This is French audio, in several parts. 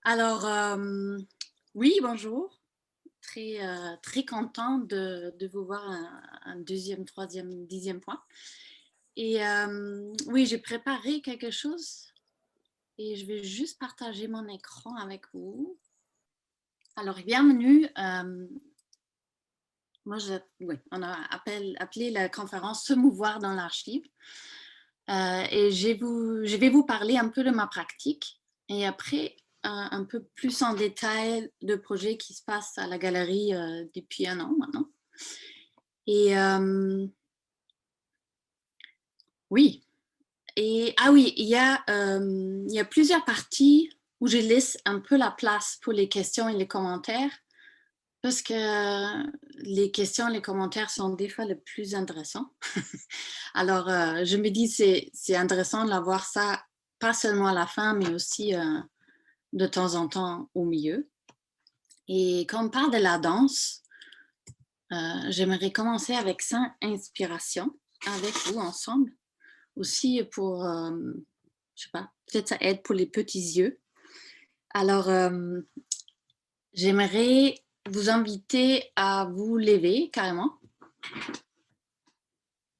Alors, oui, bonjour. Très content de vous voir un deuxième, troisième, 10e point. Et oui, j'ai préparé quelque chose et je vais juste partager mon écran avec vous. Alors, bienvenue. Oui, on a appelé la conférence Se mouvoir dans l'archive. Et je vais vous parler un peu de ma pratique et après un peu plus en détail de projets qui se passent à la galerie depuis un an maintenant. Et oui, oui, il y a plusieurs parties où je laisse un peu la place pour les questions et les commentaires parce que les questions et les commentaires sont des fois les plus intéressants. Alors, je me dis c'est intéressant de voir ça, pas seulement à la fin, mais aussi de temps en temps au milieu. Et quand on parle de la danse, j'aimerais commencer avec 5 inspirations avec vous ensemble. Aussi pour, je sais pas, peut-être ça aide pour les petits yeux. Alors, j'aimerais vous inviter à vous lever carrément.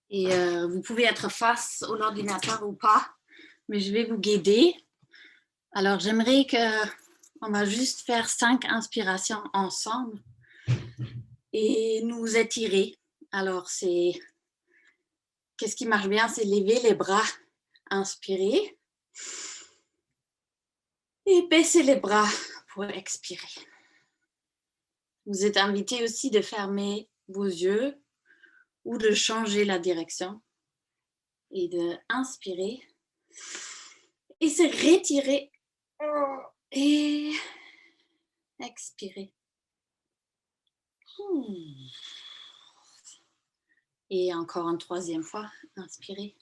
Et vous pouvez être face à l'ordinateur ou pas, mais je vais vous guider. Alors, j'aimerais qu'on va juste faire 5 inspirations ensemble et nous étirer. Alors, qu'est-ce qui marche bien, c'est lever les bras, inspirer, et baisser les bras pour expirer. Vous êtes invité aussi de fermer vos yeux ou de changer la direction et de inspirer et se retirer et expirer. Et encore une troisième fois, inspirer.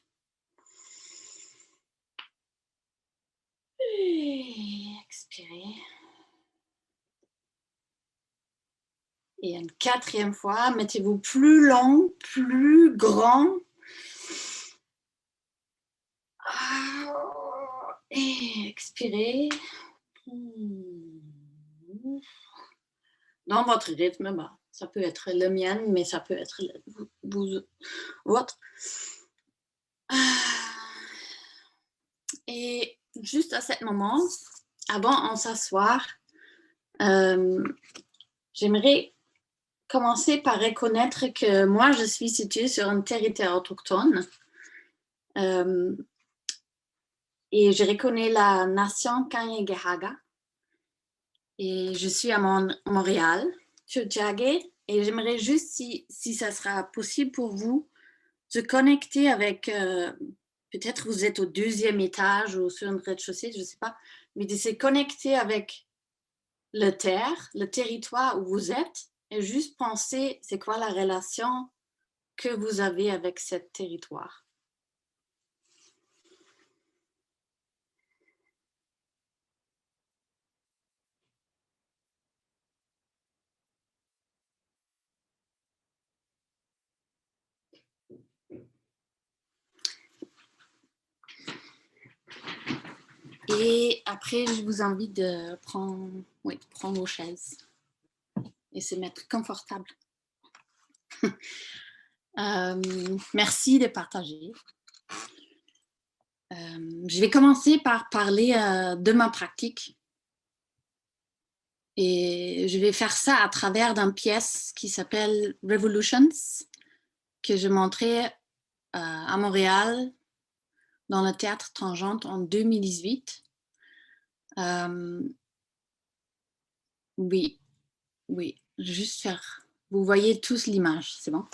Et expirer. Et une quatrième fois, mettez-vous plus long, plus grand. Et expirez. Dans votre rythme, bah, ça peut être le mien, mais ça peut être votre. Et juste à ce moment, avant de s'asseoir, j'aimerais commencer par reconnaître que moi, je suis située sur un territoire autochtone. Et je reconnais la nation Kanien'kehá:ka. Et je suis à Montréal, Tiohtià:ke, et j'aimerais juste, si ça sera possible pour vous, se connecter avec, peut-être vous êtes au 2e étage ou sur un rez-de-chaussée, je ne sais pas, mais de se connecter avec le terre, le territoire où vous êtes, et juste penser c'est quoi la relation que vous avez avec ce territoire. Et après, je vous invite de prendre vos chaises et se mettre confortable. Merci de partager. Je vais commencer par parler de ma pratique. Et je vais faire ça à travers d'une pièce qui s'appelle Revolutions, que je montrais à Montréal dans le théâtre Tangente en 2018. Oui, juste faire. Vous voyez tous l'image, c'est bon?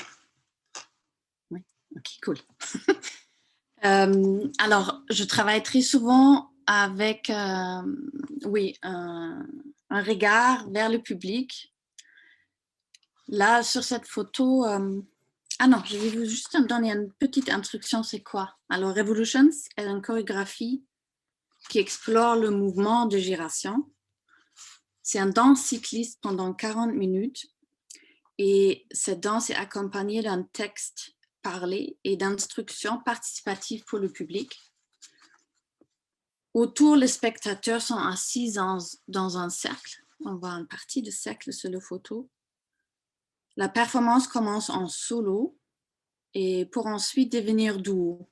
Oui, ok, cool. Alors, je travaille très souvent avec, un regard vers le public. Là, sur cette photo, ah non, je vais vous juste donner une petite instruction, c'est quoi? Alors, Revolutions est une chorégraphie qui explore le mouvement de giration. C'est une danse cycliste pendant 40 minutes et cette danse est accompagnée d'un texte parlé et d'instructions participatives pour le public. Autour, les spectateurs sont assis dans un cercle. On voit une partie du cercle sur la photo. La performance commence en solo et pour ensuite devenir duo.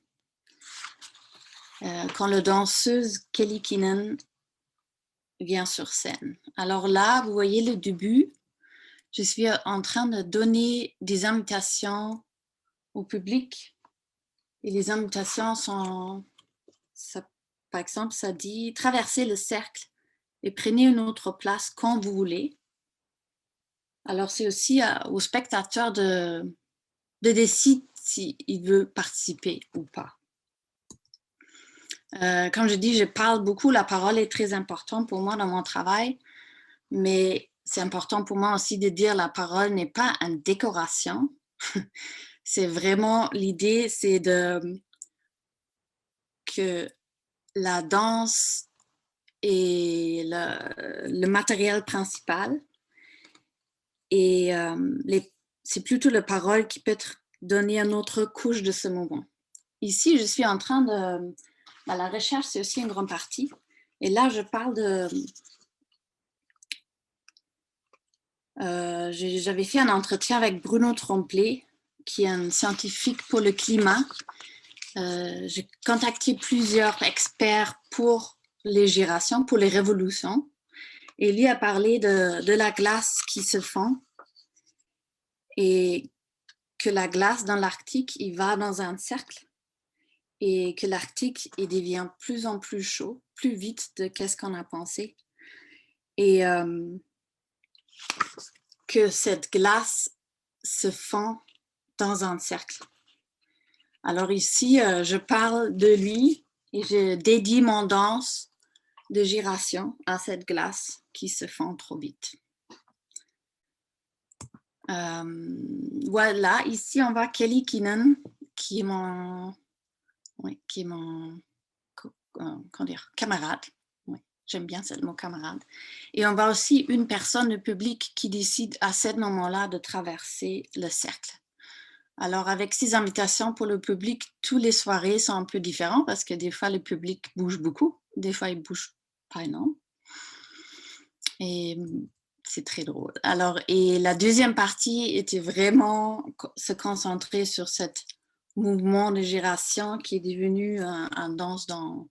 Quand la danseuse Kelly Keenan vient sur scène. Alors là, vous voyez le début. Je suis en train de donner des invitations au public. Et les invitations sont, par exemple, ça dit « Traversez le cercle et prenez une autre place quand vous voulez ». Alors, c'est aussi au spectateur de décider s'il veut participer ou pas. Comme je dis, je parle beaucoup, la parole est très importante pour moi dans mon travail, mais c'est important pour moi aussi de dire la parole n'est pas une décoration. C'est vraiment, l'idée, c'est que la danse est le matériel principal et c'est plutôt la parole qui peut être donnée à une autre couche de ce moment. Ici, je suis en train de... la recherche, c'est aussi une grande partie. Et là, je parle de... j'avais fait un entretien avec Bruno Tromblay, qui est un scientifique pour le climat. J'ai contacté plusieurs experts pour les gyrations, pour les révolutions. Et lui a parlé de la glace qui se fond et que la glace dans l'Arctique, il va dans un cercle et que l'Arctique, il devient plus en plus chaud, plus vite de qu'est-ce qu'on a pensé. Et que cette glace se fond dans un cercle. Alors ici, je parle de lui et je dédie mon danse de gyration à cette glace qui se fond trop vite. Voilà, ici on voit Kelly Keenan, qui est mon camarade. Oui, j'aime bien ce mot camarade. Et on voit aussi une personne du public qui décide à ce moment-là de traverser le cercle. Alors, avec ces invitations pour le public, toutes les soirées sont un peu différentes parce que des fois, le public bouge beaucoup, des fois, il ne bouge pas énorme. Et c'est très drôle. Alors, et la deuxième partie était vraiment se concentrer sur ce mouvement de gyration qui est devenu un danse dans...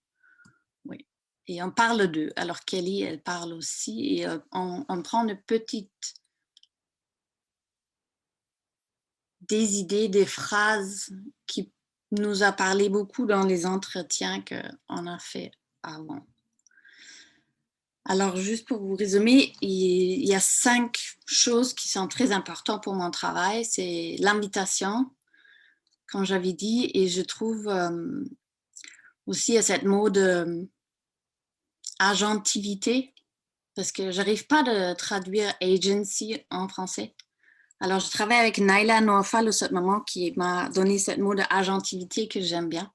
Oui. Et on parle d'eux. Alors, Kelly, elle parle aussi. Et on prend une petite... des idées, des phrases qui nous a parlé beaucoup dans les entretiens qu'on a fait avant. Alors, juste pour vous résumer, il y a 5 choses qui sont très importantes pour mon travail. C'est l'invitation, comme j'avais dit, et je trouve aussi à cette mot de agentivité, parce que je n'arrive pas à traduire agency en français. Alors, je travaille avec Naila Noafal au ce moment qui m'a donné ce mot de agentivité que j'aime bien.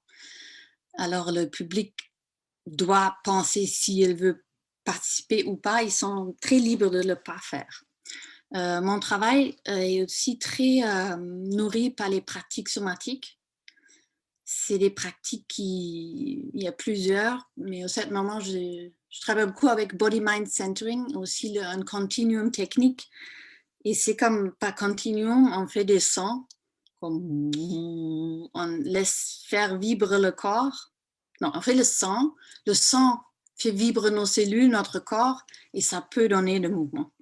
Alors, le public doit penser s'il veut participer ou pas. Ils sont très libres de ne le pas faire. Mon travail est aussi très nourri par les pratiques somatiques. C'est des pratiques il y a plusieurs, mais au ce moment, je travaille beaucoup avec Body Mind Centering, aussi un continuum technique. Et c'est comme par continuum, on fait des sons, comme on laisse faire vibrer le corps. Non, on fait le son fait vibrer nos cellules, notre corps, et ça peut donner de mouvement.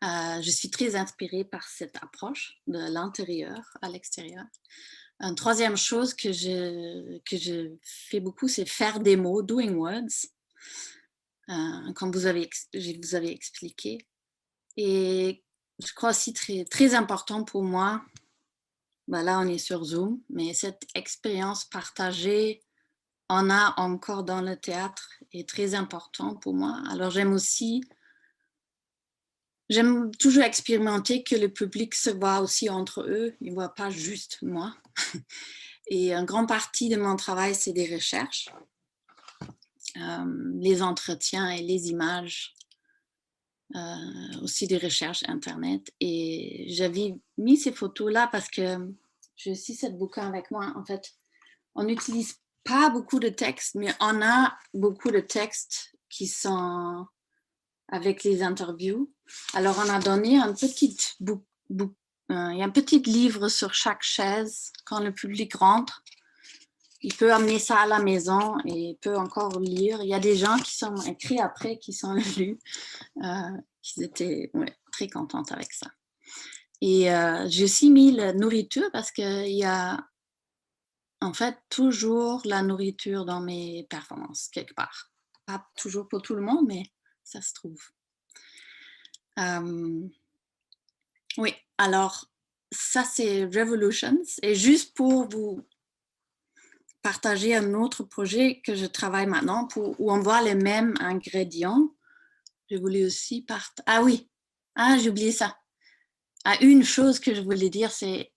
Je suis très inspirée par cette approche de l'intérieur à l'extérieur. Une troisième chose que je fais beaucoup, c'est faire des mots, doing words, comme vous avez expliqué. Et je crois aussi très, très important pour moi, ben là on est sur Zoom, mais cette expérience partagée, on a encore dans le théâtre, est très important pour moi. Alors j'aime toujours expérimenter que le public se voit aussi entre eux, ils ne voient pas juste moi. Et une grande partie de mon travail, c'est des recherches, les entretiens et les images, aussi des recherches Internet. Et j'avais mis ces photos-là parce que j'ai aussi cette bouquin avec moi. En fait, on n'utilise pas beaucoup de textes, mais on a beaucoup de textes qui sont avec les interviews. Alors, on a donné un petit il y a un petit livre sur chaque chaise quand le public rentre. Il peut amener ça à la maison et peut encore lire. Il y a des gens qui sont écrits après, qui sont lus, qui étaient très contentes avec ça. Et j'ai aussi mis la nourriture parce qu'il y a en fait toujours la nourriture dans mes performances, quelque part. Pas toujours pour tout le monde, mais ça se trouve. Oui, alors ça c'est Revolutions. Et juste pour vous partager un autre projet que je travaille maintenant où on voit les mêmes ingrédients, je voulais aussi partager. Ah oui, j'ai oublié ça. Une chose que je voulais dire, c'est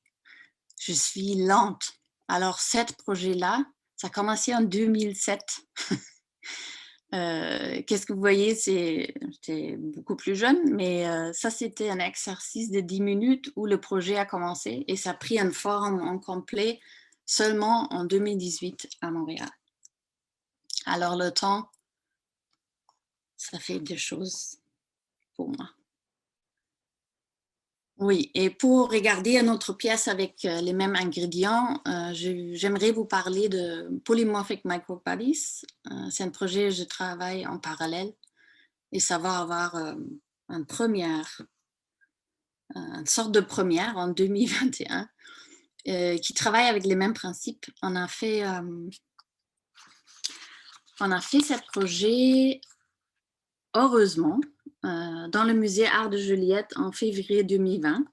je suis lente. Alors, cet projet-là, ça a commencé en 2007. Qu'est-ce que vous voyez? J'étais beaucoup plus jeune, mais ça, c'était un exercice de 10 minutes où le projet a commencé et ça a pris une forme en complet seulement en 2018 à Montréal. Alors, le temps, ça fait des choses pour moi. Oui, et pour regarder une autre pièce avec les mêmes ingrédients, j'aimerais vous parler de Polymorphic Microbodies. C'est un projet que je travaille en parallèle et ça va avoir une sorte de première en 2021 qui travaille avec les mêmes principes. On a fait ce projet, heureusement, dans le musée Art de Joliette en février 2020.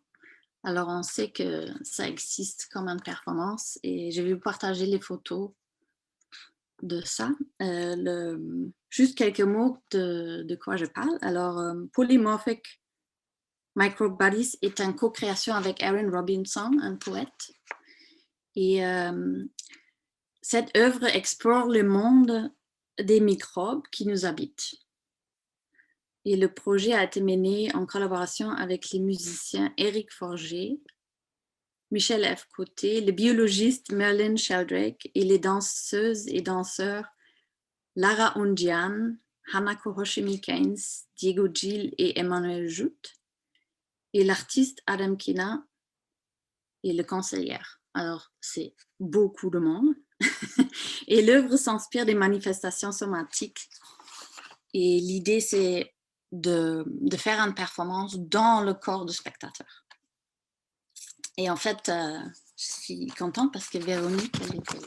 Alors, on sait que ça existe comme une performance et je vais vous partager les photos de ça. Juste quelques mots de quoi je parle. Alors, Polymorphic Microbodies est une co-création avec Aaron Robinson, un poète. Et cette œuvre explore le monde des microbes qui nous habitent. Et le projet a été mené en collaboration avec les musiciens Éric Forger, Michel F. Côté, le biologiste Merlin Sheldrake et les danseuses et danseurs Lara Undian, Hanako Hoshimi-Keynes, Diego Gil et Emmanuel Jout, et l'artiste Adam Kina et le conseiller. Alors, c'est beaucoup de monde. Et l'œuvre s'inspire des manifestations somatiques. Et l'idée, c'est de faire une performance dans le corps du spectateur. Et en fait, je suis contente parce que Véronique, elle était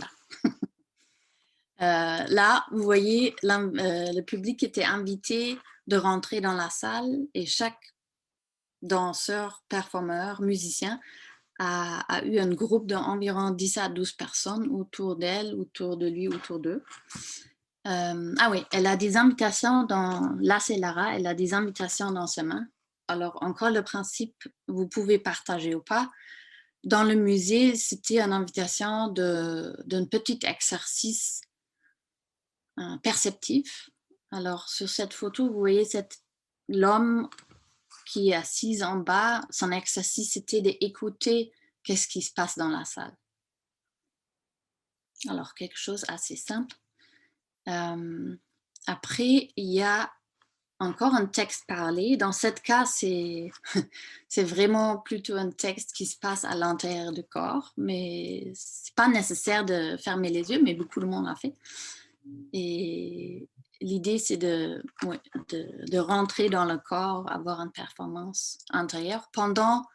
là. Là, vous voyez, le public était invité de rentrer dans la salle et chaque danseur, performeur, musicien a eu un groupe d'environ 10 à 12 personnes autour d'elle, autour de lui, autour d'eux. Oui, elle a des invitations là, c'est Lara, elle a des invitations dans ses mains. Alors, encore le principe, vous pouvez partager ou pas. Dans le musée, c'était une invitation d'un petit exercice perceptif. Alors, sur cette photo, vous voyez l'homme qui est assis en bas. Son exercice, c'était d'écouter qu'est-ce qui se passe dans la salle. Alors, quelque chose assez simple. Après, il y a encore un texte parlé. Dans ce cas, c'est vraiment plutôt un texte qui se passe à l'intérieur du corps, mais c'est pas nécessaire de fermer les yeux, mais beaucoup de monde l'a fait. Et l'idée, c'est de rentrer dans le corps, avoir une performance intérieure. Pendant,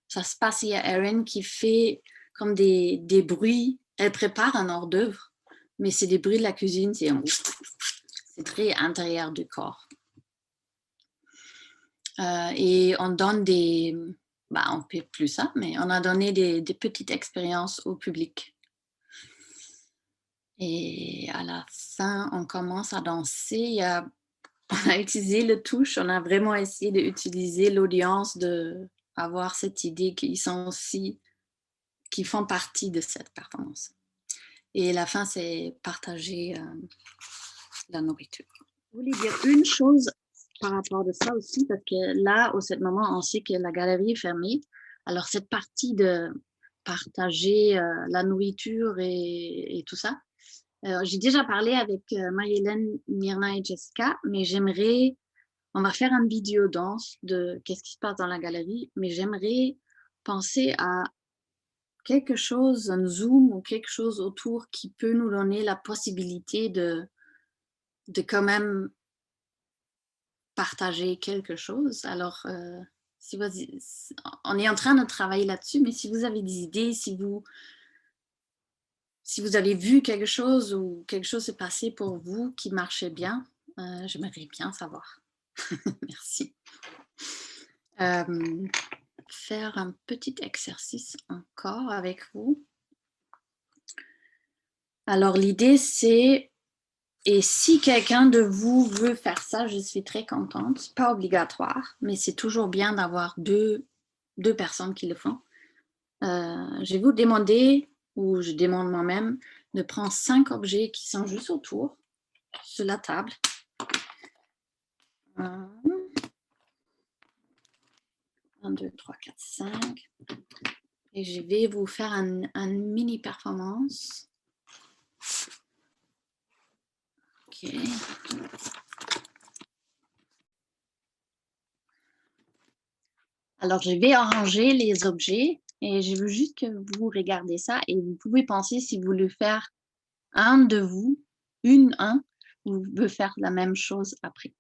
ça se passe, il y a Erin qui fait comme des bruits. Elle prépare un hors d'œuvre, mais c'est des bruits de la cuisine, c'est très intérieur du corps. Et on donne on ne fait plus ça, mais on a donné des petites expériences au public. Et à la fin, on commence à danser. On a utilisé le touche, on a vraiment essayé d'utiliser l'audience, d'avoir cette idée qu'ils sont aussi, qui font partie de cette performance. Et la fin, c'est partager la nourriture. Je voulais dire une chose par rapport à ça aussi, parce que là, au ce moment, on sait que la galerie est fermée. Alors, cette partie de partager la nourriture et tout ça, J'ai déjà parlé avec Marie-Hélène, Myrna et Jessica, mais on va faire une vidéo danse de qu'est-ce qui se passe dans la galerie, mais j'aimerais penser à quelque chose, un zoom ou quelque chose autour qui peut nous donner la possibilité de quand même partager quelque chose. Alors, si vous, on est en train de travailler là-dessus, mais si vous avez des idées, si vous avez vu quelque chose ou quelque chose s'est passé pour vous qui marchait bien, j'aimerais bien savoir. Merci. Faire un petit exercice encore avec vous. Alors, l'idée, c'est, et si quelqu'un de vous veut faire ça, je suis très contente. C'est pas obligatoire, mais c'est toujours bien d'avoir deux personnes qui le font. Je vais vous demander, ou je demande moi-même, de prendre 5 objets qui sont juste autour, sur la table. 1, 2, 3, 4, 5. Et je vais vous faire un mini performance. Ok. Alors, je vais arranger les objets et je veux juste que vous regardez ça et vous pouvez penser si vous voulez faire un de vous, vous pouvez faire la même chose après.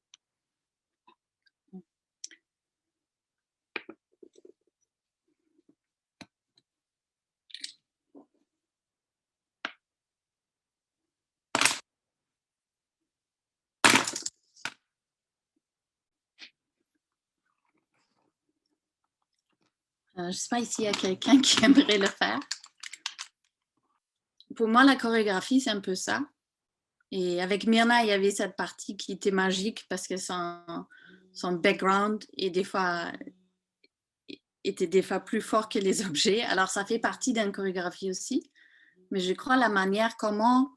Je ne sais pas s'il y a quelqu'un qui aimerait le faire. Pour moi, la chorégraphie, c'est un peu ça. Et avec Myrna, il y avait cette partie qui était magique parce que son background est était des fois plus fort que les objets. Alors, ça fait partie d'une chorégraphie aussi. Mais je crois la manière comment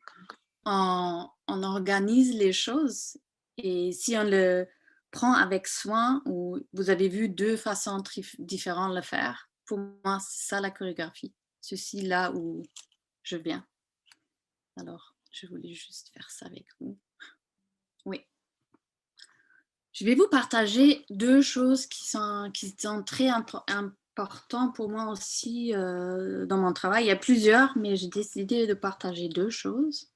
on organise les choses et si on le prend avec soin, ou vous avez vu 2 façons différentes de le faire, pour moi, c'est ça la chorégraphie. Ceci là où je viens. Alors, je voulais juste faire ça avec vous. Oui. Je vais vous partager 2 choses qui sont très importantes pour moi aussi dans mon travail. Il y a plusieurs, mais j'ai décidé de partager 2 choses.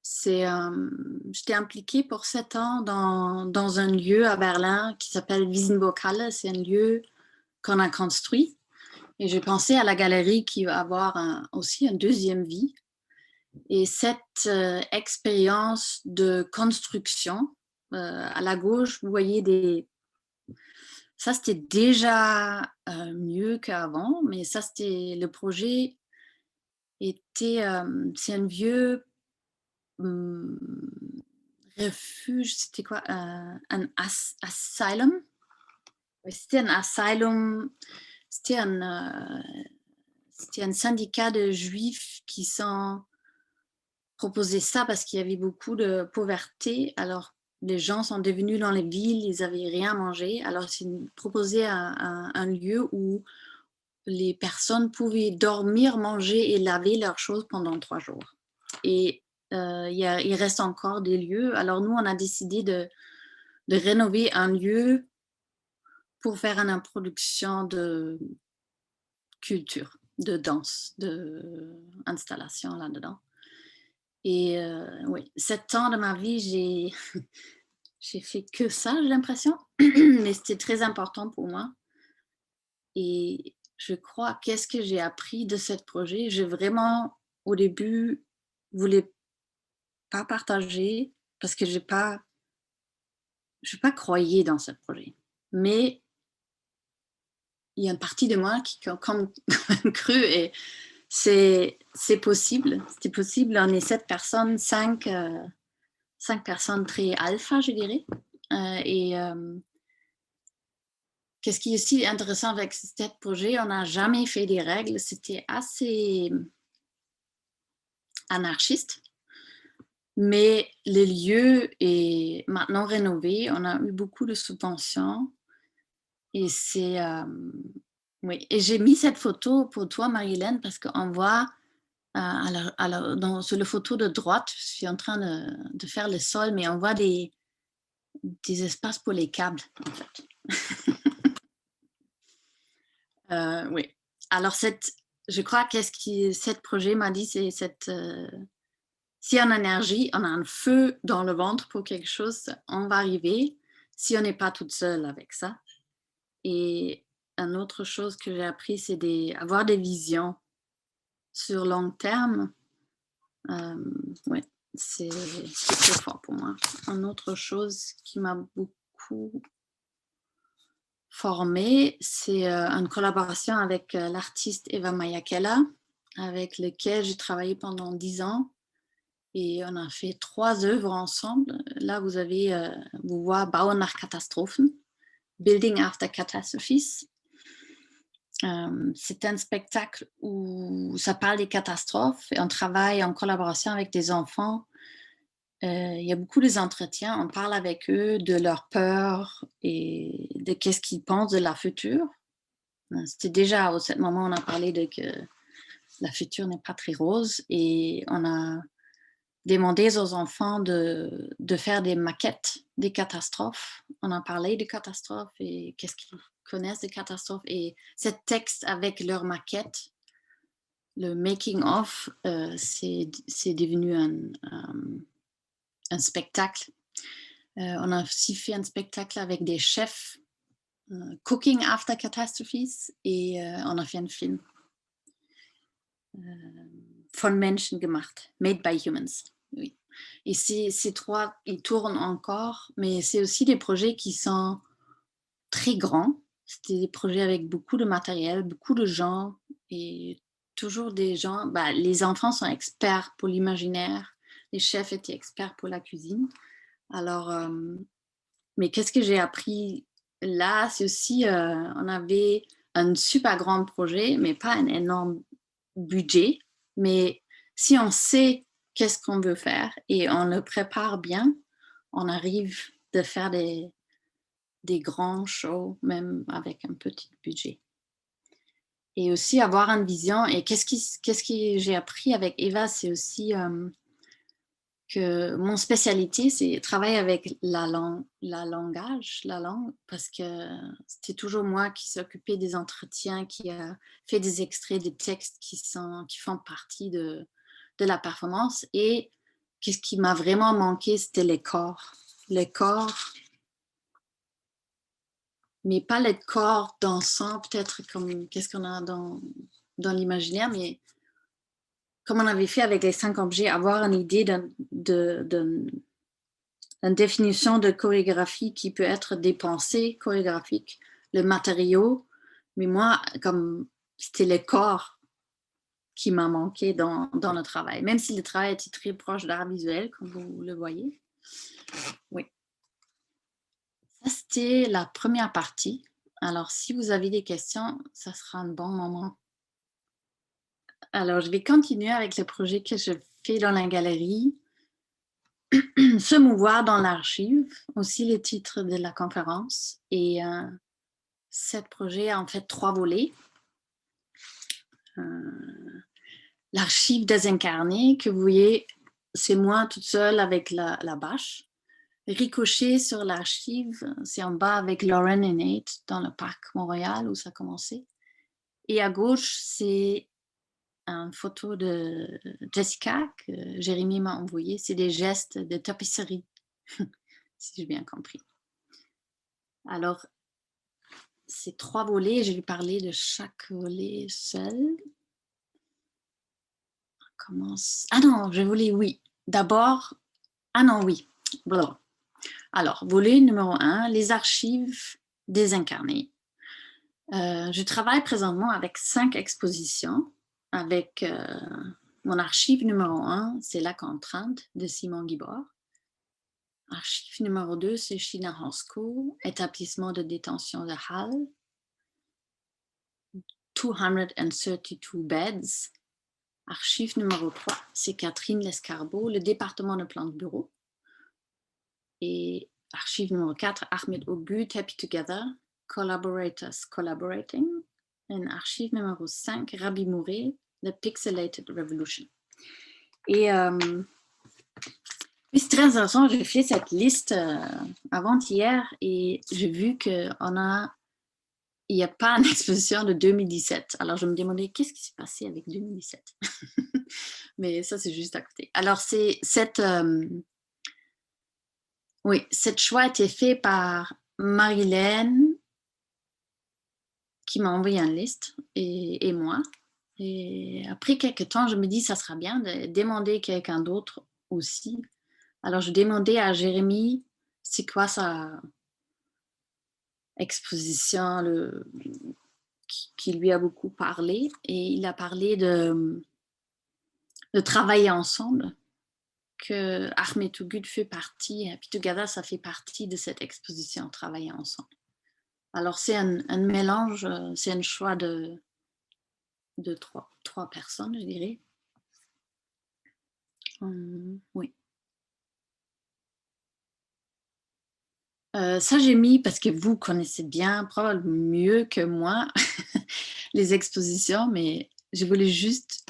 J'étais impliquée pour 7 ans dans un lieu à Berlin qui s'appelle Wiesenburghalle. C'est un lieu qu'on a construit. Et j'ai pensé à la galerie qui va avoir aussi une deuxième vie. Et cette expérience de construction, à la gauche, vous voyez ça, c'était déjà mieux qu'avant, mais ça, c'était le projet était... c'est un vieux refuge, c'était quoi? Un asylum? Oui, c'était un asylum, c'était un syndicat de juifs qui sont proposé ça parce qu'il y avait beaucoup de pauvreté. Alors, les gens sont devenus dans les villes, ils n'avaient rien à manger. Alors, c'est proposé un lieu où les personnes pouvaient dormir, manger et laver leurs choses pendant 3 jours. Et il reste encore des lieux. Alors, nous, on a décidé de rénover un lieu pour faire une production de culture, de danse, d'installation là-dedans. Et oui, 7 ans de ma vie, j'ai fait que ça, j'ai l'impression. Mais c'était très important pour moi. Et je crois, qu'est-ce que j'ai appris de ce projet? J'ai vraiment, au début, voulais pas partager parce que je n'ai pas croyé dans ce projet. Mais il y a une partie de moi qui a quand même cru et c'est possible. C'était possible. On est 7 personnes, 5 personnes très alpha, je dirais. Et qu'est-ce qui est aussi intéressant avec ce projet, on n'a jamais fait des règles. C'était assez anarchiste. Mais le lieu est maintenant rénové. On a eu beaucoup de subventions. Et oui. Et j'ai mis cette photo pour toi, Marie-Hélène, parce qu'on voit Alors sur la photo de droite, je suis en train de faire le sol, mais on voit des espaces pour les câbles, en fait. Oui. Alors je crois ce projet m'a dit, c'est si on a énergie, on a un feu dans le ventre pour quelque chose, on va arriver si on n'est pas toute seule avec ça. Et une autre chose que j'ai appris, c'est avoir des visions sur long terme. Ouais, c'est très fort pour moi. Une autre chose qui m'a beaucoup formée, c'est une collaboration avec l'artiste Eva Mayakela, avec lequel j'ai travaillé pendant 10 ans. Et on a fait 3 œuvres ensemble. Là, vous voyez Bauen nach Katastrophen, Building After Catastrophes. C'est un spectacle où ça parle des catastrophes et on travaille en collaboration avec des enfants. Il y a beaucoup d'entretiens, on parle avec eux de leurs peurs et de qu'est-ce qu'ils pensent de la future. C'était déjà à ce moment, on a parlé de que la future n'est pas très rose et on a demandé aux enfants de faire des maquettes des catastrophes. On a parlé des catastrophes et qu'est-ce qu'ils connaissent des catastrophes. Et ce texte avec leur maquette, le making of, c'est devenu un spectacle. On a aussi fait un spectacle avec des chefs, Cooking After Catastrophes, et on a fait un film von Menschen gemacht, made by humans. Oui. Et ces 3, ils tournent encore, mais c'est aussi des projets qui sont très grands. C'était des projets avec beaucoup de matériel, beaucoup de gens, et toujours des gens. Les enfants sont experts pour l'imaginaire, les chefs étaient experts pour la cuisine. Alors, mais qu'est-ce que j'ai appris là, c'est aussi, on avait un super grand projet, mais pas un énorme budget. Mais si on sait qu'est-ce qu'on veut faire et on le prépare bien, on arrive de faire des grands shows, même avec un petit budget. Et aussi avoir une vision. Et qu'est-ce que j'ai appris avec Eva, c'est aussi que mon spécialité, c'est travailler avec la langue, parce que c'était toujours moi qui s'occupais des entretiens, qui a fait des extraits des textes qui font partie de la performance. Et qu'est-ce qui m'a vraiment manqué, c'était les corps. Les corps, mais pas les corps dansants, peut-être comme qu'est-ce qu'on a dans l'imaginaire, mais comme on avait fait avec les 5 objets, avoir une idée une définition de chorégraphie qui peut être des pensées chorégraphiques, le matériau. Mais moi, comme c'était le corps qui m'a manqué dans le travail, même si le travail était très proche d'art visuel, comme vous le voyez. Oui. Ça, c'était la première partie. Alors, si vous avez des questions, ça sera un bon moment. Alors, je vais continuer avec le projet que je fais dans la galerie. Se mouvoir dans l'archive, aussi le titre de la conférence. Et ce projet a en fait 3 volets. L'archive désincarnée, que vous voyez, c'est moi toute seule avec la bâche. Ricochet sur l'archive, c'est en bas avec Lauren et Nate dans le parc Montréal où ça a commencé. Et à gauche, c'est une photo de Jessica que Jérémy m'a envoyé. C'est des gestes de tapisserie, si j'ai bien compris. Alors, ces 3 volets, je vais parler de chaque volet seul. On commence. Ah non, je voulais, oui. D'abord, ah non, oui. Blablabla. Alors, volet numéro 1, les archives désincarnées. Je travaille présentement avec 5 expositions. Avec mon archive numéro 1, c'est La Contrainte de Simon Guibord. Archive numéro 2, c'est China Hosko, établissement de détention de Halle. 232 beds. Archive numéro 3, c'est Catherine Lescarbot, le département de plantes bureau. Et archive numéro 4, Ahmed Ogut, Happy Together, Collaborators Collaborating. Et archive numéro 5, Rabi Mouré, The Pixelated Revolution. Et c'est très intéressant, j'ai fait cette liste avant-hier et j'ai vu qu'il n'y a pas une exposition de 2017. Alors je me demandais qu'est-ce qui s'est passé avec 2017. Mais ça, c'est juste à côté. Alors, cette choix a été fait par Marilène, qui m'a envoyé une liste, et moi. Et après quelques temps, je me dis, ça sera bien de demander quelqu'un d'autre aussi. Alors, je demandais à Jérémy, c'est quoi sa exposition qui lui a beaucoup parlé. Et il a parlé de travailler ensemble, que Ahmed Tougud fait partie, et Pitugada, ça fait partie de cette exposition, travailler ensemble. Alors, c'est un mélange, c'est un choix de trois personnes, je dirais. Oui. Ça, j'ai mis parce que vous connaissez bien, probablement mieux que moi, les expositions, mais je voulais juste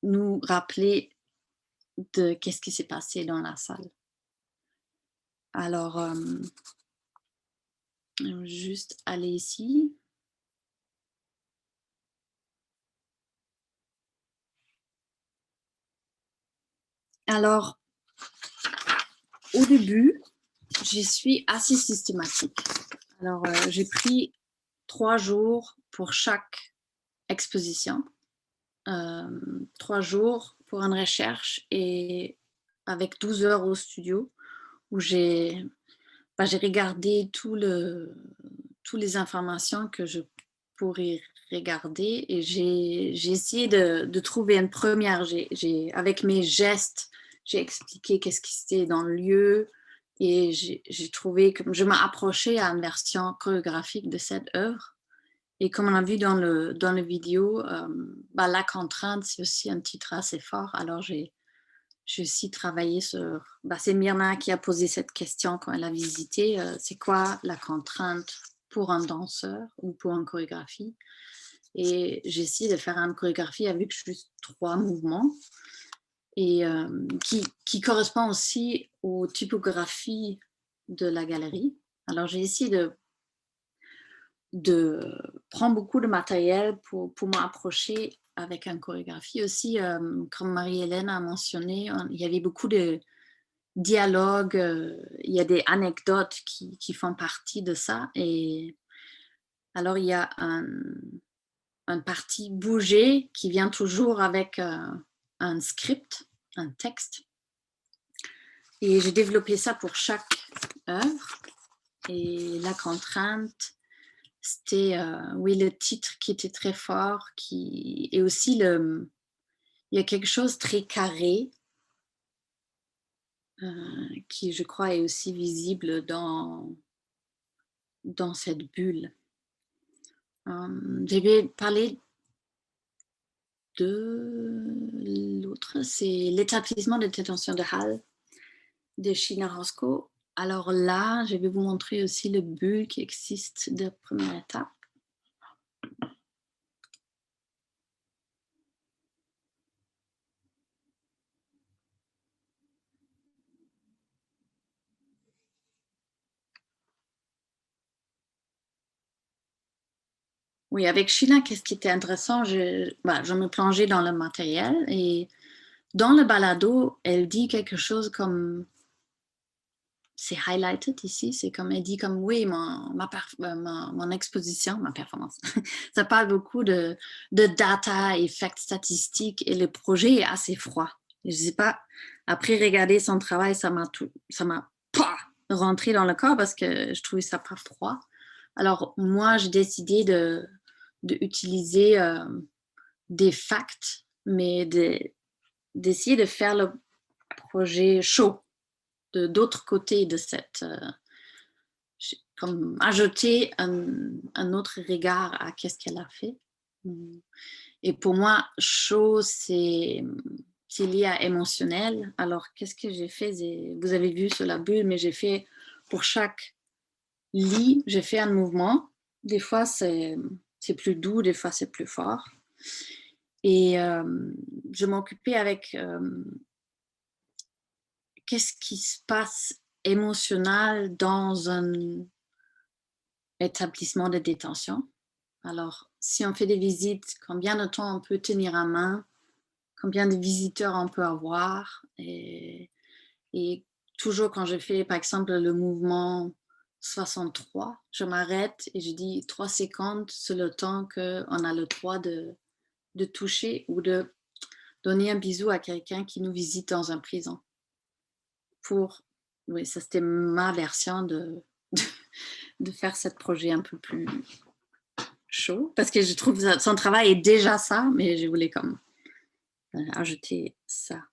nous rappeler de qu'est-ce qui s'est passé dans la salle. Alors, juste aller ici. Alors, au début, je suis assez systématique. Alors, j'ai pris 3 jours pour chaque exposition, 3 jours pour une recherche et avec 12 heures au studio où j'ai regardé toutes les informations que je pourrais regarder et j'ai essayé de trouver une première. Avec mes gestes, j'ai expliqué qu'est-ce qui était dans le lieu et j'ai trouvé que je m'approchais à une version chorégraphique de cette œuvre. Et comme on a vu dans le vidéo, la contrainte, c'est aussi un titre assez fort. Alors, j'ai aussi travaillé sur... c'est Myrna qui a posé cette question quand elle a visité. C'est quoi la contrainte pour un danseur ou pour une chorégraphie? Et j'ai essayé de faire une chorégraphie avec juste 3 mouvements et qui correspond aussi aux typographies de la galerie. Alors, j'ai essayé de prendre beaucoup de matériel pour m'approcher avec une chorégraphie. Aussi, comme Marie-Hélène a mentionné, il y avait beaucoup de dialogues, il y a des anecdotes qui font partie de ça. Et alors, il y a un parti bougé qui vient toujours avec un script, un texte. Et j'ai développé ça pour chaque œuvre. Et la contrainte, c'était le titre qui était très fort, et aussi il y a quelque chose de très carré qui, je crois, est aussi visible dans cette bulle. Je vais parler de l'autre, c'est l'établissement de détention de Halle de Sheena Roscoe. Alors là, je vais vous montrer aussi le bulle qui existe de première étape. Oui, avec Sheena, qu'est-ce qui était intéressant? Je me plongeais dans le matériel et dans le balado, elle dit quelque chose comme, c'est highlighted ici, c'est comme elle dit comme oui, mon exposition, ma performance, ça parle beaucoup de data, effets statistiques et le projet est assez froid. Je sais pas, après regarder son travail, ça m'a rentré dans le corps parce que je trouvais ça pas froid. Alors moi, j'ai décidé d'utiliser des facts, mais d'essayer de faire le projet chaud d'autre côté de cette... comme ajouter un autre regard à qu'est-ce qu'elle a fait. Et pour moi, chaud, c'est lié à émotionnel. Alors, qu'est-ce que j'ai fait? Vous avez vu sur la bulle, mais j'ai fait pour chaque lit, j'ai fait un mouvement. Des fois, c'est plus doux, des fois, c'est plus fort. Et je m'occupais avec qu'est-ce qui se passe émotionnel dans un établissement de détention. Alors, si on fait des visites, combien de temps on peut tenir à main, combien de visiteurs on peut avoir. Et toujours quand je fais, par exemple, le mouvement 63, je m'arrête et je dis 3 secondes, c'est le temps qu'on a le droit de toucher ou de donner un bisou à quelqu'un qui nous visite dans une prison. Oui, ça c'était ma version de faire ce projet un peu plus chaud, parce que je trouve que son travail est déjà ça, mais je voulais comme ajouter ça.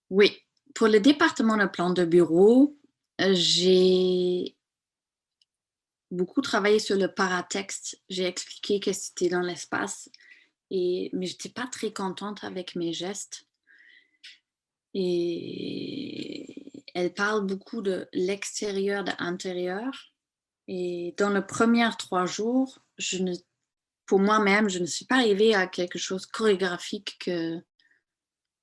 Oui, pour le département de plan de bureau, j'ai beaucoup travaillé sur le paratexte. J'ai expliqué que c'était dans l'espace, mais je n'étais pas très contente avec mes gestes. Et elle parle beaucoup de l'extérieur, de l'intérieur. Et dans les premiers 3 jours, pour moi-même, je ne suis pas arrivée à quelque chose de chorégraphique que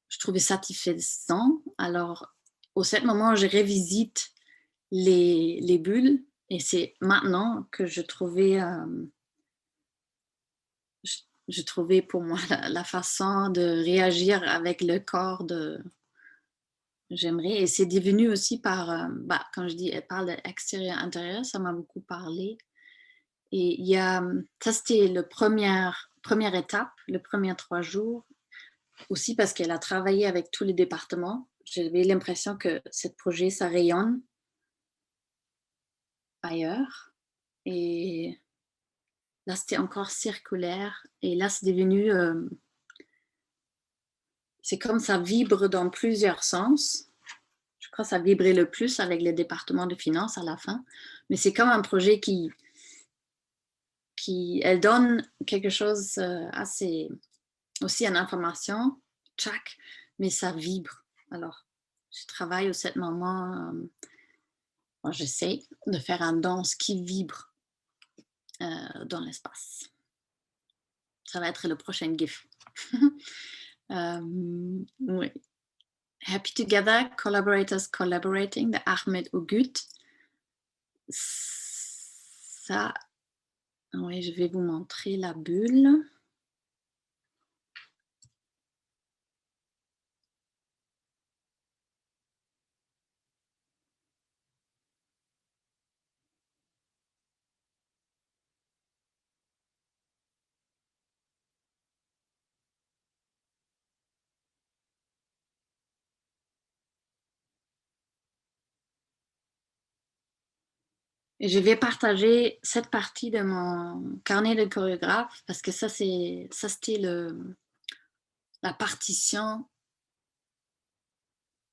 je trouvais satisfaisant. Alors, au certain moment, je revisite les bulles et c'est maintenant que je trouvais pour moi la façon de réagir avec le corps j'aimerais. Et c'est devenu aussi par, quand je dis, elle parle d'extérieur-intérieur, ça m'a beaucoup parlé. Et ça c'était la première étape, les premiers 3 jours, aussi parce qu'elle a travaillé avec tous les départements. J'avais l'impression que ce projet, ça rayonne ailleurs. Et là, c'était encore circulaire. Et là, c'est devenu, c'est comme ça vibre dans plusieurs sens. Je crois que ça vibrait le plus avec le département de finances à la fin. Mais c'est comme un projet elle donne quelque chose assez, aussi en information, tchac, mais ça vibre. Alors, je travaille au cet moment, j'essaie de faire un danse qui vibre dans l'espace. Ça va être le prochain GIF. Oui. Happy Together, Collaborators Collaborating, de Ahmed Ogut. Ça, oui, je vais vous montrer la bulle. Et je vais partager cette partie de mon carnet de chorégraphe parce que ça c'était la partition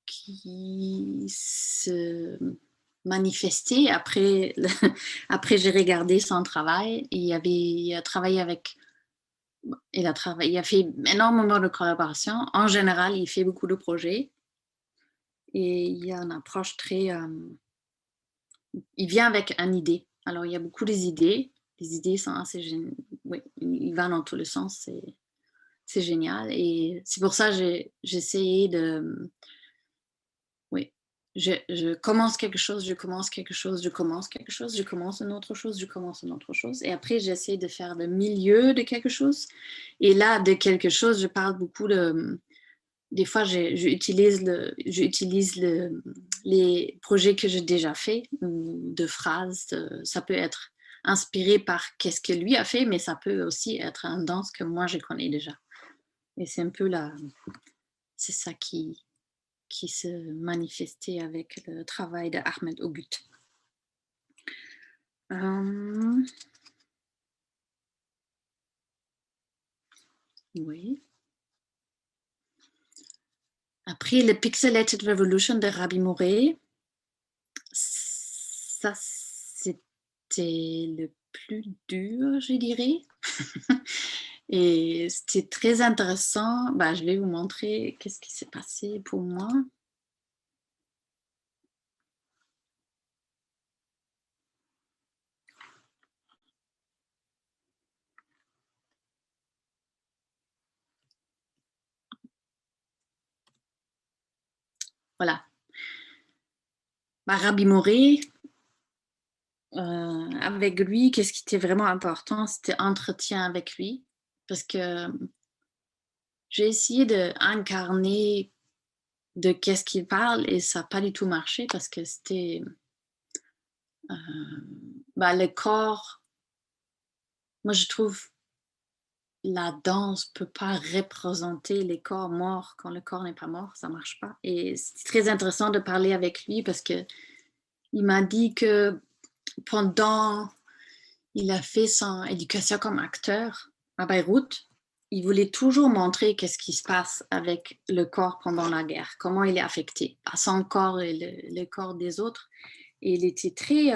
qui se manifestait après après j'ai regardé son travail. Et il a travaillé avec il a fait énormément de collaborations. En général, il fait beaucoup de projets et il y a une approche très il vient avec une idée. Alors, il y a beaucoup d'idées. Les idées sont assez géniales. Oui, il va dans tous les sens. C'est génial. Et c'est pour ça que j'ai essayé de... Oui, je commence quelque chose, je commence quelque chose, je commence quelque chose, je commence une autre chose, je commence une autre chose. Et après, j'essaie de faire le milieu de quelque chose. Et là, de quelque chose, je parle beaucoup de... Des fois, j'utilise les projets que j'ai déjà faits, de phrases. Ça peut être inspiré par qu'est-ce que lui a fait, mais ça peut aussi être un danse que moi, je connais déjà. Et c'est un peu c'est ça qui se manifestait avec le travail d'Ahmed Ogut. Oui. Après, le Pixelated Revolution de Rabi Mouret, ça, c'était le plus dur, je dirais. Et c'était très intéressant. Je vais vous montrer qu'est-ce qui s'est passé pour moi. voilà. Rabbi Moré, avec lui, qu'est-ce qui était vraiment important, c'était entretien avec lui, parce que j'ai essayé d'incarner de qu'est-ce qu'il parle et ça n'a pas du tout marché parce que c'était le corps. Moi, je trouve la danse peut pas représenter les corps morts quand le corps n'est pas mort, ça marche pas. Et c'est très intéressant de parler avec lui parce que il m'a dit que pendant il a fait son éducation comme acteur à Beyrouth, il voulait toujours montrer qu'est-ce qui se passe avec le corps pendant la guerre, comment il est affecté à son corps et le corps des autres. Et il était très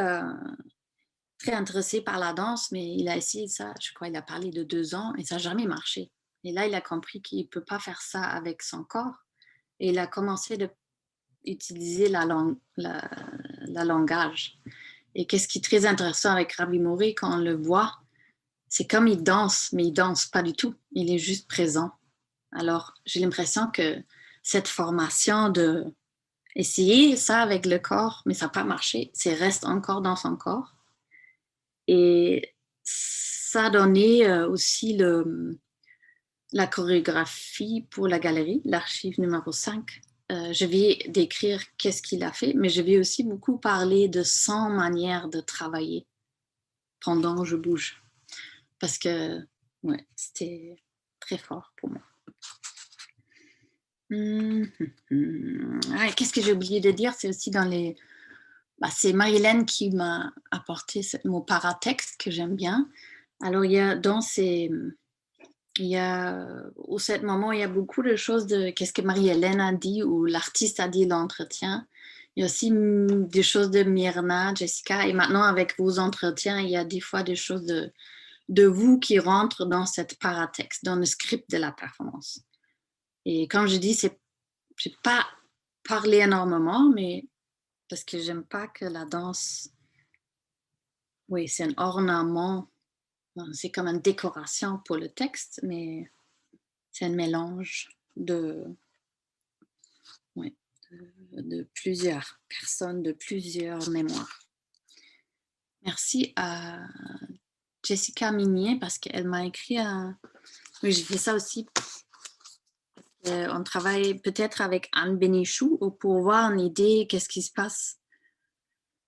intéressé par la danse, mais il a essayé ça, je crois, il a parlé de 2 ans et ça n'a jamais marché. Et là, il a compris qu'il ne peut pas faire ça avec son corps. Et il a commencé à utiliser la langage. Et qu'est-ce qui est très intéressant avec Rabbi Moré, quand on le voit, c'est comme il danse, mais il danse pas du tout. Il est juste présent. Alors, j'ai l'impression que cette formation de essayer ça avec le corps, mais ça n'a pas marché, c'est reste encore dans son corps. Et ça a donné aussi la chorégraphie pour la galerie, l'archive numéro 5. Je vais décrire qu'est-ce qu'il a fait, mais je vais aussi beaucoup parler de son manière de travailler pendant que je bouge. Parce que ouais, c'était très fort pour moi. Qu'est-ce que j'ai oublié de dire? C'est aussi dans les... c'est Marie-Hélène qui m'a apporté ce mot paratexte que j'aime bien. Alors, il y a dans ces... Il y a, au cet moment, il y a beaucoup de choses de qu'est-ce que Marie-Hélène a dit ou l'artiste a dit l'entretien. Il y a aussi des choses de Myrna, Jessica, et maintenant avec vos entretiens, il y a des fois des choses de vous qui rentrent dans cette paratexte, dans le script de la performance. Et comme je dis, je n'ai pas parlé énormément, mais parce que j'aime pas que la danse, oui, c'est un ornement, c'est comme une décoration pour le texte, mais c'est un mélange de plusieurs personnes, de plusieurs mémoires. Merci à Jessica Minier parce qu'elle m'a écrit oui, j'ai fait ça aussi. On travaille peut-être avec Anne Bénichou pour voir une idée qu'est-ce qui se passe.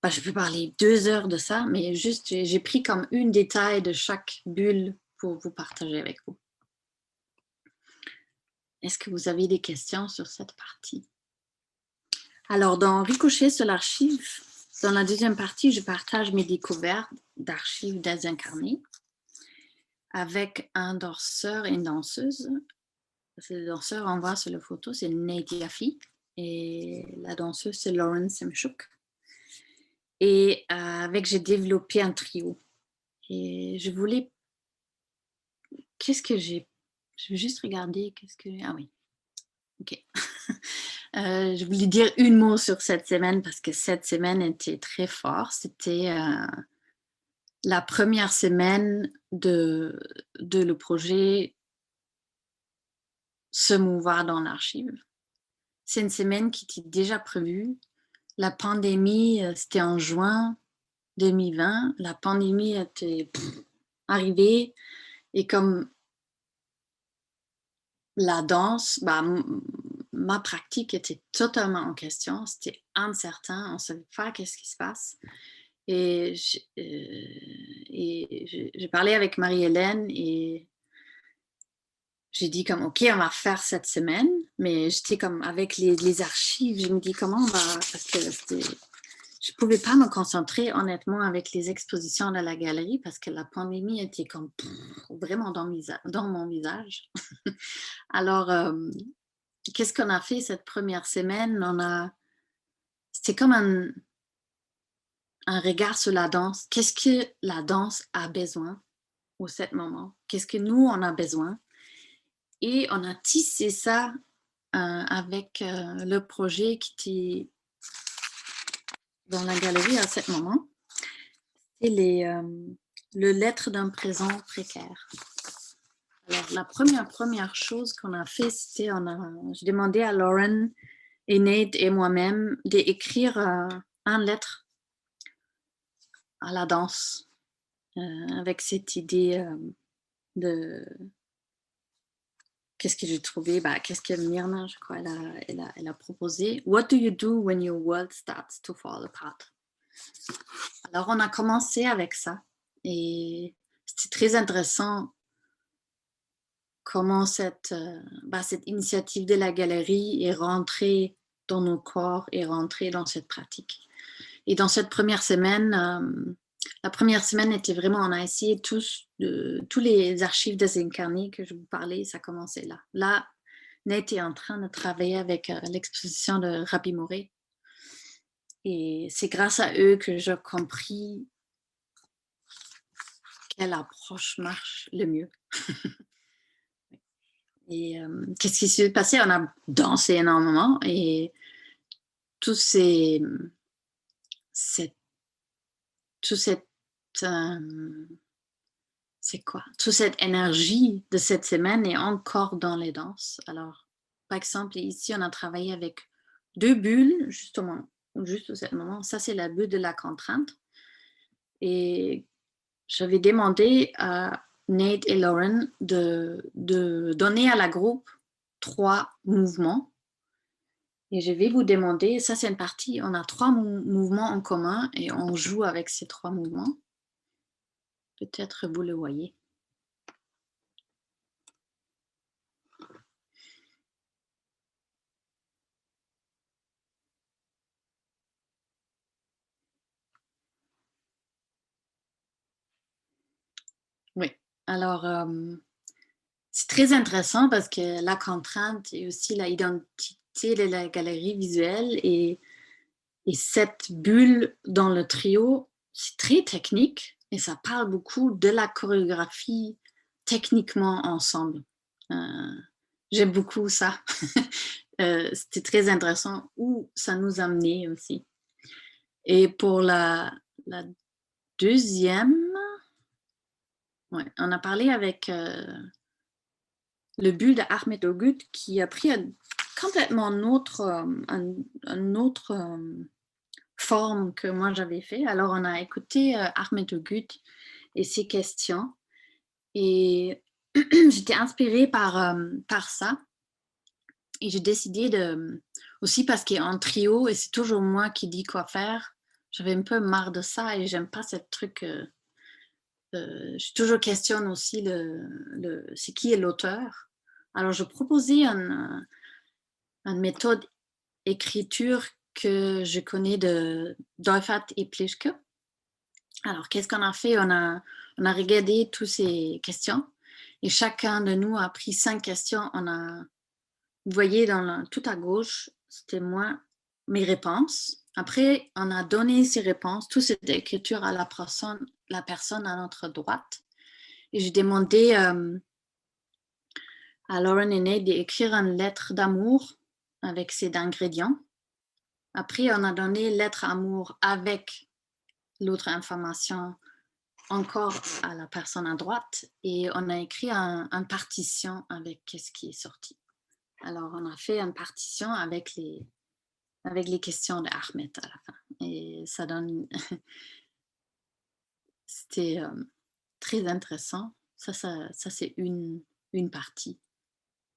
Je peux parler 2 heures de ça, mais juste j'ai pris comme une détail de chaque bulle pour vous partager avec vous. Est-ce que vous avez des questions sur cette partie? Alors, dans Ricochet sur l'archive, dans la deuxième partie, je partage mes découvertes d'archives désincarnées avec un danseur et une danseuse. Le danseur, on voit sur la photo, c'est Nate Yaffe et la danseuse, c'est Lauren Semchuk. Et j'ai développé un trio. Et je voulais... Qu'est-ce que j'ai... Je vais juste regarder. Ah oui. OK. Je voulais dire un mot sur cette semaine parce que cette semaine était très forte. C'était la première semaine de le projet Se mouvoir dans l'archive. C'est une semaine qui était déjà prévue. La pandémie, c'était en juin 2020. La pandémie était arrivée et comme la danse, ma pratique était totalement en question. C'était incertain. On ne savait pas qu'est-ce qui se passe. Et j'ai parlé avec Marie-Hélène et j'ai dit comme, OK, on va faire cette semaine. Mais j'étais comme avec les archives. Je me dis comment on va... Parce que je ne pouvais pas me concentrer honnêtement avec les expositions de la galerie parce que la pandémie était comme vraiment dans mon visage. Alors, qu'est-ce qu'on a fait cette première semaine? C'était comme un regard sur la danse. Qu'est-ce que la danse a besoin au cet moment? Qu'est-ce que nous, on a besoin? Et on a tissé ça avec le projet qui était dans la galerie à ce moment. C'est le lettre d'un présent précaire. Alors, la première chose qu'on a fait, c'était j'ai demandé à Lauren et Nate et moi-même d'écrire une lettre à la danse avec cette idée de qu'est-ce que j'ai trouvé, qu'est-ce que Myrna, je crois, elle a proposé. What do you do when your world starts to fall apart? Alors, on a commencé avec ça et c'était très intéressant comment cette initiative de la galerie est rentrée dans nos corps et rentrée dans cette pratique. Et dans cette première semaine, la première semaine était vraiment, on a essayé tous les archives désincarnées que je vous parlais, ça commençait là. Là, Nate est en train de travailler avec l'exposition de Rabbi Moré. Et c'est grâce à eux que j'ai compris quelle approche marche le mieux. Et qu'est-ce qui s'est passé? On a dansé énormément et tout cette c'est quoi? Toute cette énergie de cette semaine est encore dans les danses. Alors, par exemple, ici, on a travaillé avec 2 bulles, justement, juste à ce moment. Ça, c'est la bulle de la contrainte. Et j'avais demandé à Nate et Lauren de donner à la groupe 3 mouvements. Et je vais vous demander, ça c'est une partie, on a 3 mouvements en commun et on joue avec ces 3 mouvements. Peut-être vous le voyez. Oui, alors c'est très intéressant parce que la contrainte et aussi l'identité de la galerie visuelle et cette bulle dans le trio, c'est très technique et ça parle beaucoup de la chorégraphie techniquement ensemble. J'aime beaucoup ça. C'était très intéressant où ça nous a amené aussi. Et pour la deuxième, ouais, on a parlé avec le bulle de Ahmed Ogut qui a pris complètement une autre forme que moi j'avais fait. Alors on a écouté Ahmed Ogut et ses questions et j'étais inspirée par ça et j'ai décidé aussi parce qu'il y a un trio et c'est toujours moi qui dis quoi faire, j'avais un peu marre de ça et j'aime pas ce truc je toujours questionne aussi c'est qui est l'auteur. Alors je proposais une méthode écriture que je connais de Doifat et Plischke. Alors, qu'est-ce qu'on a fait? On a regardé toutes ces questions et chacun de nous a pris 5 questions. Vous voyez, tout à gauche, c'était moi, mes réponses. Après, on a donné ces réponses, toute cette écriture à la personne à notre droite. Et j'ai demandé à Lauren et Nate d'écrire une lettre d'amour avec ces ingrédients. Après, on a donné lettre amour avec l'autre information encore à la personne à droite et on a écrit une partition avec ce qui est sorti. Alors, on a fait une partition avec les questions de Ahmed à la fin. Et ça donne... C'était très intéressant. Ça c'est une partie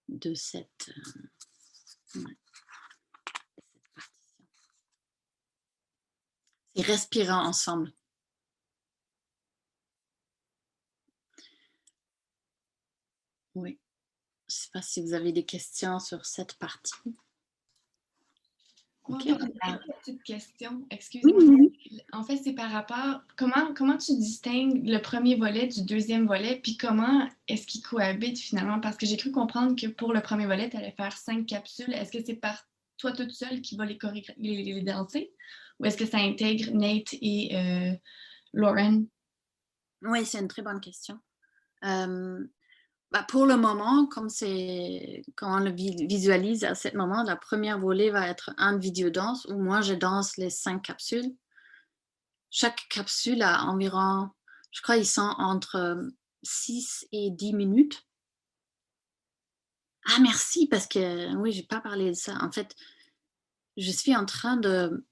de cette partition. Et respirer ensemble. Oui. Je ne sais pas si vous avez des questions sur cette partie. Moi, j'ai une petite question. Excuse-moi. Oui. En fait, c'est par rapport... Comment tu distingues le premier volet du deuxième volet, puis comment est-ce qu'ils cohabitent finalement? Parce que j'ai cru comprendre que pour le premier volet, tu allais faire 5 capsules. Est-ce que c'est par toi toute seule qui va les danser? Ou est-ce que ça intègre Nate et Lauren? Oui, c'est une très bonne question. Pour le moment, comme on le visualise à ce moment, la première volée va être un vidéo danse où moi je danse les 5 capsules. Chaque capsule a environ, je crois, ils sont entre 6 et 10 minutes. Ah, merci, parce que oui, j'ai pas parlé de ça. En fait, je suis en train de...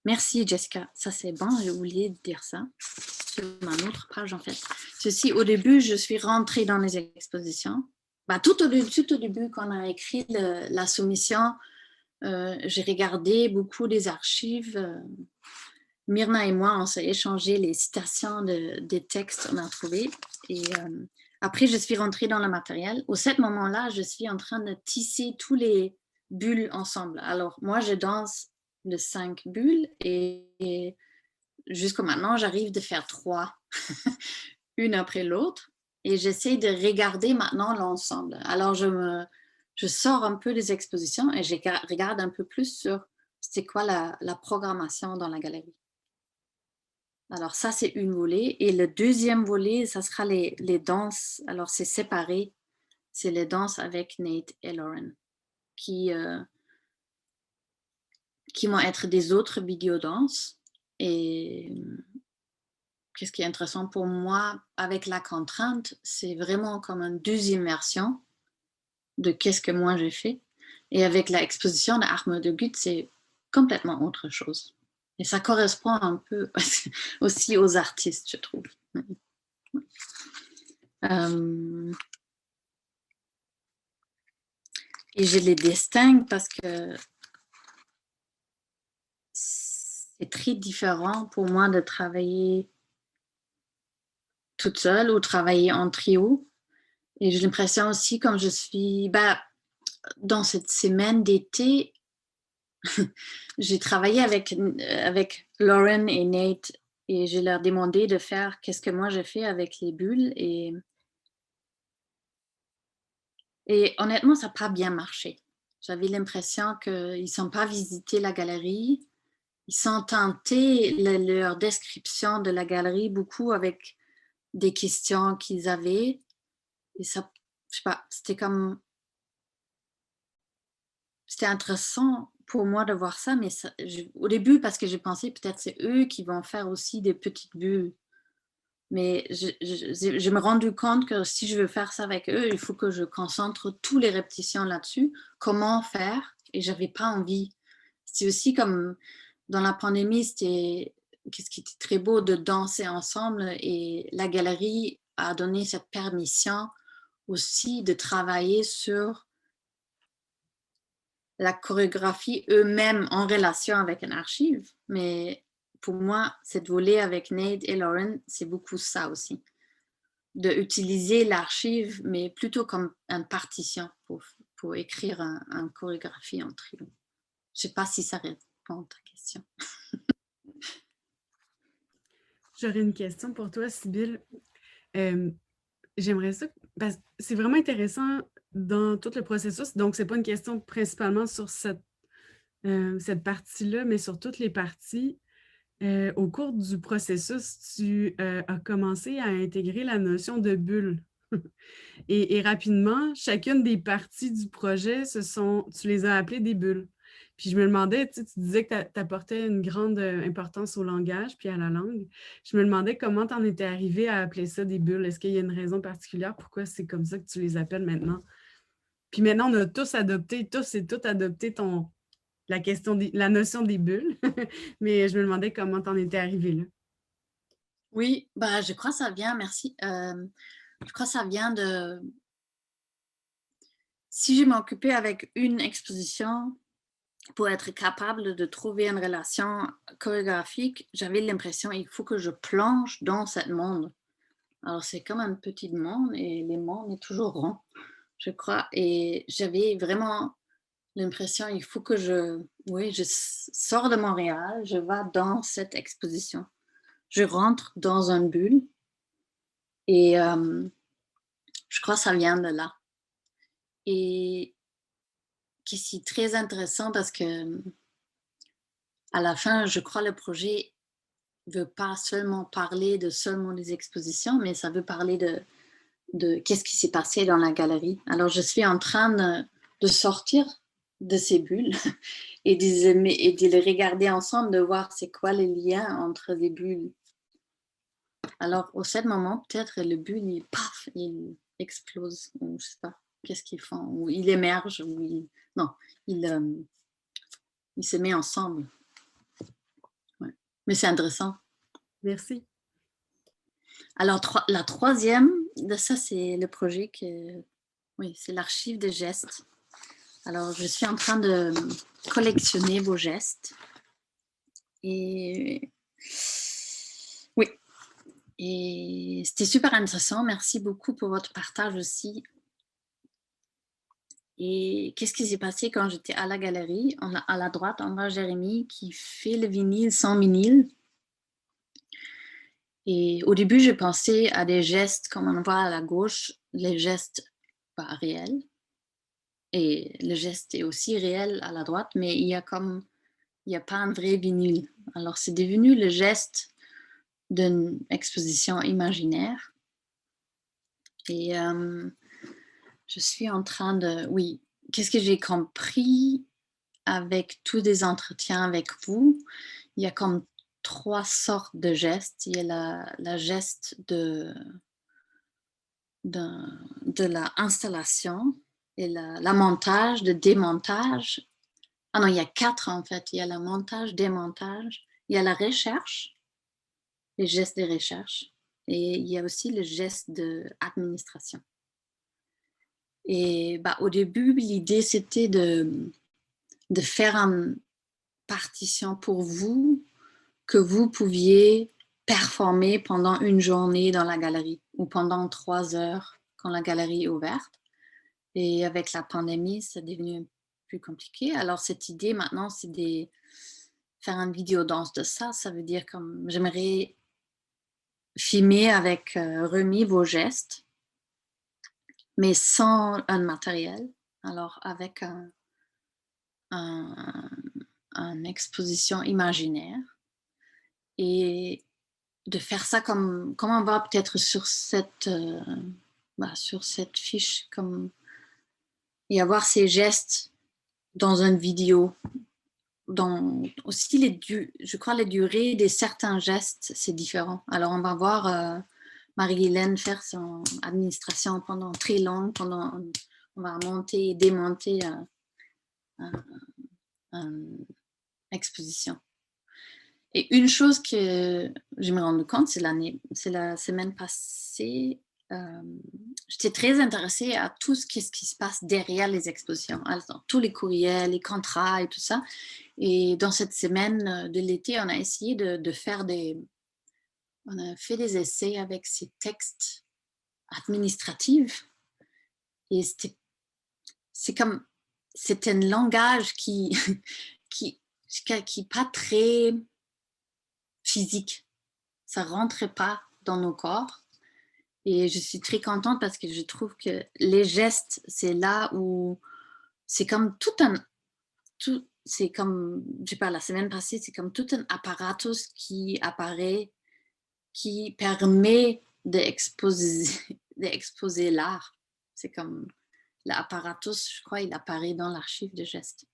Merci Jessica, ça c'est bon, j'ai oublié de dire ça. Sur ma autre page en fait. Ceci, au début, je suis rentrée dans les expositions. Tout au début, quand on a écrit la soumission, j'ai regardé beaucoup des archives. Myrna et moi, on s'est échangé les citations des textes qu'on a trouvés. Et après, je suis rentrée dans le matériel. Au ce moment-là, je suis en train de tisser tous les bulles ensemble. Alors, moi, je danse de 5 bulles et jusqu'à maintenant, j'arrive de faire 3, une après l'autre. Et j'essaie de regarder maintenant l'ensemble. Alors, je sors un peu des expositions et je regarde un peu plus sur c'est quoi la programmation dans la galerie. Alors, ça, c'est une volée. Et le deuxième volet, ça sera les danses. Alors, c'est séparé. C'est les danses avec Nate et Lauren qui vont être des autres vidéodanses. Et qu'est-ce qui est intéressant pour moi avec la contrainte, c'est vraiment comme une deuxième version de qu'est-ce que moi j'ai fait. Et avec l'exposition de Arme de Gut, c'est complètement autre chose. Et ça correspond un peu aussi aux artistes, je trouve. Et je les distingue parce que c'est très différent pour moi de travailler toute seule ou travailler en trio. Et j'ai l'impression aussi, comme je suis dans cette semaine d'été, j'ai travaillé avec Lauren et Nate et je leur demandé de faire qu'est-ce que moi j'ai fait avec les bulles. Et honnêtement, ça n'a pas bien marché. J'avais l'impression qu'ils ne sont pas visité la galerie. Ils sont tentés leur description de la galerie beaucoup avec des questions qu'ils avaient. Et ça, je sais pas, c'était intéressant pour moi de voir ça, mais au début, parce que j'ai pensé peut-être c'est eux qui vont faire aussi des petites bulles. Mais je me rendu compte que si je veux faire ça avec eux, il faut que je concentre tous les répétitions là-dessus. Comment faire? Et j'avais pas envie. C'est aussi comme dans la pandémie, qu'est-ce qui était très beau de danser ensemble et la galerie a donné cette permission aussi de travailler sur la chorégraphie eux-mêmes en relation avec une archive. Mais pour moi, cette volée avec Nate et Lauren, c'est beaucoup ça aussi. De utiliser l'archive, mais plutôt comme une partition pour écrire une chorégraphie en trio. Je ne sais pas si ça répond à ta question. J'aurais une question pour toi, Sybille. J'aimerais ça, parce que c'est vraiment intéressant dans tout le processus. Donc, ce n'est pas une question principalement sur cette partie-là, mais sur toutes les parties. Au cours du processus, tu as commencé à intégrer la notion de bulle. Et rapidement, chacune des parties du projet, tu les as appelées des bulles. Puis je me demandais, tu disais que tu apportais une grande importance au langage puis à la langue. Je me demandais comment tu en étais arrivé à appeler ça des bulles. Est-ce qu'il y a une raison particulière pourquoi c'est comme ça que tu les appelles maintenant? Puis maintenant, on a tous et toutes adopté la notion des bulles. Mais je me demandais comment tu en étais arrivé là. Oui, je crois que ça vient, merci. Je crois que ça vient de... Si je m'occupais avec une exposition, pour être capable de trouver une relation chorégraphique, j'avais l'impression qu'il faut que je plonge dans ce monde. Alors, c'est comme un petit monde et le monde est toujours rond, je crois. Et j'avais vraiment l'impression qu'il faut que je sors de Montréal, je vais dans cette exposition. Je rentre dans une bulle et je crois que ça vient de là. Et qui est très intéressant parce que à la fin, je crois le projet ne veut pas seulement parler de seulement des expositions, mais ça veut parler de qu'est-ce qui s'est passé dans la galerie. Alors, je suis en train de sortir de ces bulles et de les regarder ensemble, de voir c'est quoi les liens entre les bulles. Alors, au certain moment, peut-être le bulle, il explose, ou je sais pas, qu'est-ce qu'ils font, ou il émerge, ou non, il il se met ensemble. Ouais. Mais c'est intéressant. Merci. Alors, la troisième, ça c'est le projet oui, c'est l'archive des gestes. Alors, je suis en train de collectionner vos gestes. Et oui, et c'était super intéressant. Merci beaucoup pour votre partage aussi. Et qu'est-ce qui s'est passé quand j'étais à la galerie? À la droite, on voit Jérémy qui fait le vinyle sans vinyle. Et au début, je pensais à des gestes, comme on voit à la gauche, les gestes pas réels. Et le geste est aussi réel à la droite, mais il y a pas un vrai vinyle. Alors, c'est devenu le geste d'une exposition imaginaire. Et je suis en train de... Oui, qu'est-ce que j'ai compris avec tous les entretiens avec vous? Il y a comme 3 sortes de gestes. Il y a la geste de la installation et la montage, le démontage. Ah non, il y a 4 en fait. Il y a le montage, démontage. Il y a la recherche, les gestes de recherche. Et il y a aussi le geste d'administration. Et au début, l'idée, c'était de faire une partition pour vous, que vous pouviez performer pendant une journée dans la galerie ou pendant 3 heures quand la galerie est ouverte. Et avec la pandémie, c'est devenu plus compliqué. Alors, cette idée maintenant, c'est de faire une vidéo danse de ça. Ça veut dire comme j'aimerais filmer avec Rémi vos gestes, mais sans un matériel. Alors, avec une exposition imaginaire et de faire ça comme on va peut-être sur cette fiche et avoir ces gestes dans une vidéo. Aussi, je crois les durées de certains gestes, c'est différent. Alors, on va voir Marie-Hélène faire son administration pendant très long, on va monter et démonter une exposition. Et une chose que je me rends compte, c'est la semaine passée, j'étais très intéressée à tout ce qui se passe derrière les expositions, alors, tous les courriels, les contrats et tout ça. Et dans cette semaine de l'été, on a essayé de faire on a fait des essais avec ces textes administratifs. Et c'est un langage qui pas très physique. Ça rentrait pas dans nos corps. Et je suis très contente parce que je trouve que les gestes, c'est là où c'est comme c'est comme, je parle la semaine passée, c'est comme tout un apparatus qui apparaît, qui permet d'exposer l'art. C'est comme l'apparatus, je crois, il apparaît dans l'archive de gestes.